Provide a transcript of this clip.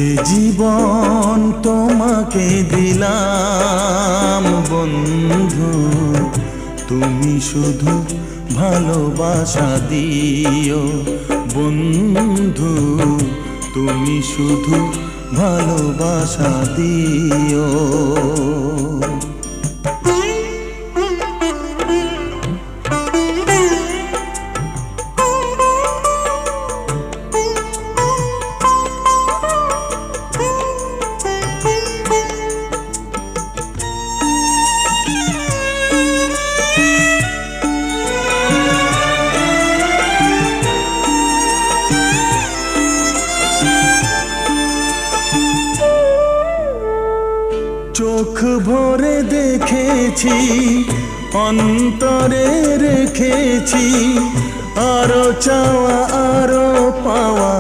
এ জীবন তোমাকে দিলাম বন্ধু, তুমি শুধু ভালোবাসা দিও বন্ধু, তুমি শুধু ভালোবাসা দিও। চোখ ভরে দেখেছি, অন্তরে রেখেছি, আরো চাওয়া আরো পাওয়া।